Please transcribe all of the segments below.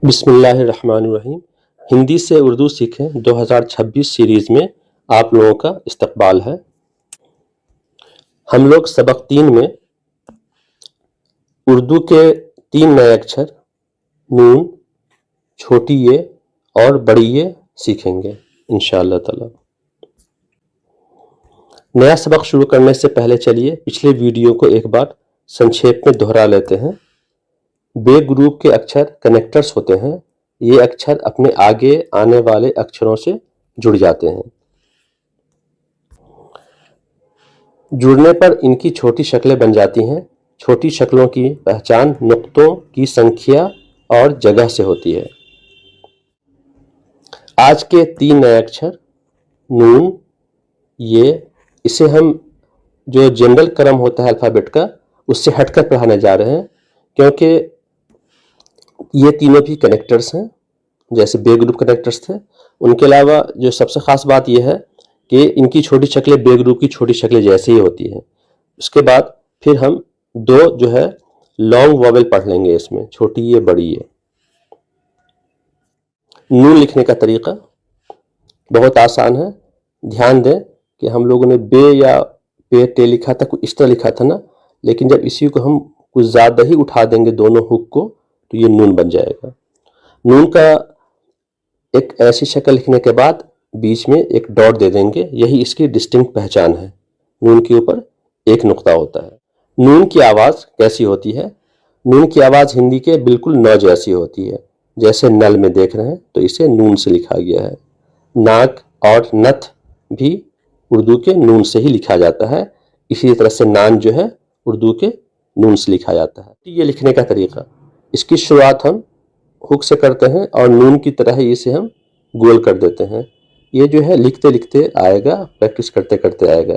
बिस्मिल्लाहिर्रहमानिर्रहीम। हिंदी से उर्दू सीखें 2026 सीरीज़ में आप लोगों का इस्तकबाल है। हम लोग सबक 3 में उर्दू के 3 नए अक्षर नून, छोटी ये और बड़ी ये सीखेंगे इंशाअल्लाह ताला। नया सबक शुरू करने से पहले चलिए पिछले वीडियो को एक बार संक्षेप में दोहरा लेते हैं। बे ग्रुप के अक्षर कनेक्टर्स होते हैं। ये अक्षर अपने आगे आने वाले अक्षरों से जुड़ जाते हैं। जुड़ने पर इनकी छोटी शक्लें बन जाती हैं। छोटी शक्लों की पहचान नुक्तों की संख्या और जगह से होती है। आज के 3 नए अक्षर नून, ये, इसे हम जो जनरल क्रम होता है अल्फ़ाबेट का उससे हटकर पढ़ाने जा रहे हैं, क्योंकि ये तीनों भी कनेक्टर्स हैं जैसे बे ग्रुप कनेक्टर्स थे। उनके अलावा जो सबसे ख़ास बात यह है कि इनकी छोटी शक्लें बे ग्रुप की छोटी शक्लें जैसे ही होती हैं। उसके बाद फिर हम 2 जो है लॉन्ग वॉवेल पढ़ लेंगे इसमें, छोटी ये बड़ी ये। नून लिखने का तरीका बहुत आसान है। ध्यान दें कि हम लोगों ने बे या पे टे लिखा था, कुछ इस तरह लिखा था ना, लेकिन जब इसी को हम कुछ ज़्यादा ही उठा देंगे दोनों हुक को तो ये नून बन जाएगा। नून का एक ऐसी शक्ल लिखने के बाद बीच में एक डॉट दे देंगे, यही इसकी डिस्टिंक्ट पहचान है। नून के ऊपर एक नुक्ता होता है। नून की आवाज़ कैसी होती है? नून की आवाज़ हिंदी के बिल्कुल न जैसी होती है। जैसे नल में देख रहे हैं तो इसे नून से लिखा गया है। नाक और नथ भी उर्दू के नून से ही लिखा जाता है। इसी तरह से नान जो है उर्दू के नून से लिखा जाता है। ये लिखने का तरीका, इसकी शुरुआत हम हुक से करते हैं और नून की तरह ही इसे हम गोल कर देते हैं। ये जो है लिखते लिखते आएगा, प्रैक्टिस करते करते आएगा।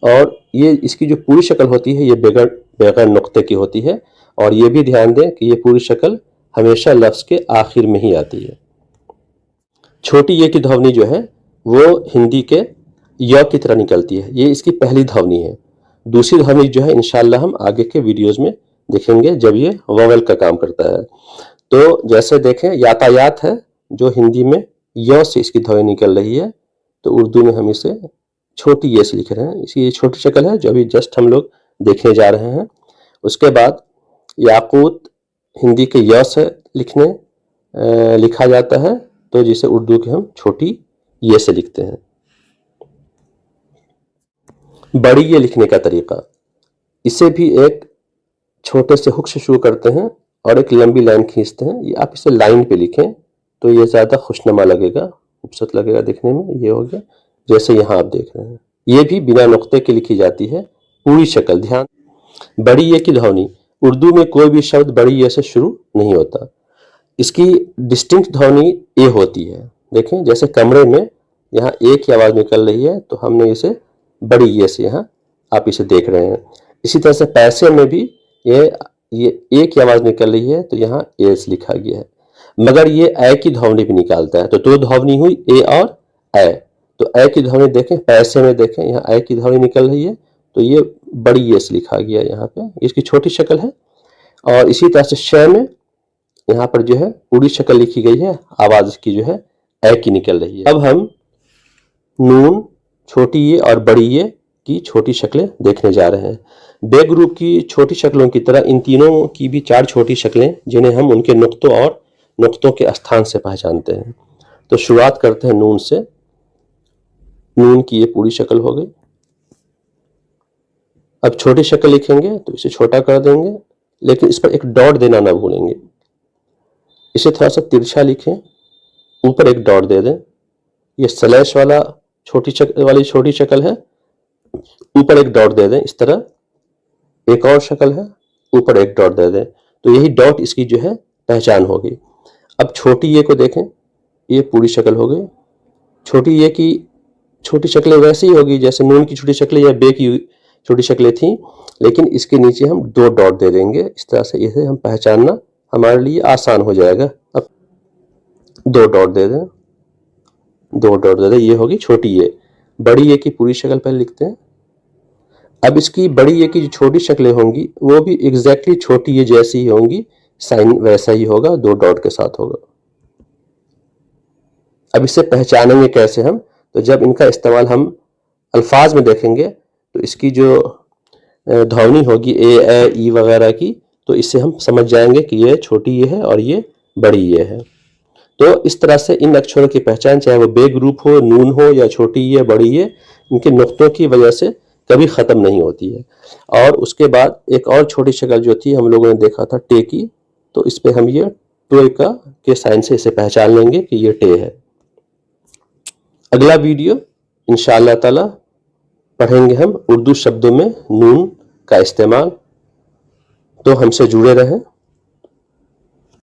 और ये इसकी जो पूरी शक्ल होती है ये बगैर नुक्ते की होती है। और ये भी ध्यान दें कि ये पूरी शक्ल हमेशा लफ्ज़ के आखिर में ही आती है। छोटी ये की ध्वनि जो है वो हिंदी के य की तरह निकलती है। ये इसकी पहली ध्वनि है। दूसरी ध्वनि जो है इंशाअल्लाह हम आगे के वीडियोज़ में देखेंगे जब ये वोवेल का काम करता है। तो जैसे देखें यातायात है जो हिंदी में य से इसकी ध्वनि निकल रही है, तो उर्दू में हम इसे छोटी ये से लिख रहे हैं। इसकी ये छोटी शक्ल है जो अभी जस्ट हम लोग देखने जा रहे हैं। उसके बाद याकूत हिंदी के य से लिखा जाता है, तो जिसे उर्दू के हम छोटी ये से लिखते हैं। बड़ी ये लिखने का तरीका, इसे भी एक छोटे से हुक से शुरू करते हैं और एक लंबी लाइन खींचते हैं। ये आप इसे लाइन पे लिखें तो ये ज़्यादा खुशनुमा लगेगा, खूबसूरत लगेगा दिखने में। ये हो गया जैसे यहाँ आप देख रहे हैं। ये भी बिना नुक्ते के लिखी जाती है पूरी शक्ल। ध्यान, बड़ी ये की ध्वनि, उर्दू में कोई भी शब्द बड़ी ये से शुरू नहीं होता। इसकी डिस्टिंक्ट ध्वनि ए होती है। देखें जैसे कमरे में यहाँ एक ही आवाज़ निकल रही है तो हमने इसे बड़ी ये से यहाँ आप इसे देख रहे हैं। इसी तरह से पैसे में भी ये एक ही आवाज़ निकल रही है तो यहाँ ए से लिखा गया है। मगर ये ए की ध्वनि भी निकालता है, तो 2 ध्वनि हुई ए और ए। तो ए की ध्वनि देखें, पैसे में देखें यहाँ ए की ध्वनि निकल रही है तो ये बड़ी ये से लिखा गया यहाँ पे, इसकी छोटी शक्ल है। और इसी तरह से श में यहाँ पर जो है पूरी शक्ल लिखी गई है, आवाज़ की जो है ए की निकल रही है। अब हम नून, छोटी ये और बड़ी ये की छोटी शक्लें देखने जा रहे हैं। बे ग्रुप की छोटी शक्लों की तरह इन तीनों की भी 4 छोटी शक्लें जिन्हें हम उनके नुक्तों और नुक्तों के स्थान से पहचानते हैं। तो शुरुआत करते हैं नून से। नून की ये पूरी शक्ल हो गई। अब छोटी शक्ल लिखेंगे तो इसे छोटा कर देंगे, लेकिन इस पर एक डॉट देना ना भूलेंगे। इसे थोड़ा सा तिरछा लिखें, ऊपर एक डॉट दे दें। ये स्लैश वाला छोटी शक्ल है, ऊपर एक डॉट दे दें। इस तरह एक और शक्ल है, ऊपर एक डॉट दे दें। तो यही डॉट इसकी जो है पहचान होगी। अब छोटी ये को देखें, ये पूरी शक्ल हो गई। छोटी ये की छोटी शक्लें वैसी ही होगी जैसे नून की छोटी शक्लें या बे की छोटी शक्लें थी, लेकिन इसके नीचे हम 2 डॉट दे देंगे। इस तरह से इसे हम पहचानना हमारे लिए आसान हो जाएगा। अब 2 डॉट दे दें, 2 डॉट दे दें, ये होगी छोटी ये। बड़ी ये की पूरी शक्ल पहले लिखते हैं। अब इसकी बड़ी ये की जो छोटी शक्लें होंगी वो भी एग्जैक्टली छोटी ये जैसी ही होंगी, साइन वैसा ही होगा, 2 डॉट के साथ होगा। अब इसे पहचानेंगे कैसे हम? तो जब इनका इस्तेमाल हम अल्फाज में देखेंगे तो इसकी जो ध्वनि होगी ए ई वगैरह की, तो इससे हम समझ जाएंगे कि ये छोटी ये है और ये बड़ी ये है। तो इस तरह से इन अक्षरों की पहचान, चाहे वो बे ग्रुप हो, नून हो या छोटी ये बड़ी ये, इनके नुक्तों की वजह से कभी ख़त्म नहीं होती है। और उसके बाद एक और छोटी शक्ल जो थी हम लोगों ने देखा था टे की, तो इस पे हम ये टोए का के साइन से इसे पहचान लेंगे कि ये टे है। अगला वीडियो इंशाअल्लाह ताला पढ़ेंगे हम उर्दू शब्दों में नून का इस्तेमाल। तो हमसे जुड़े रहें।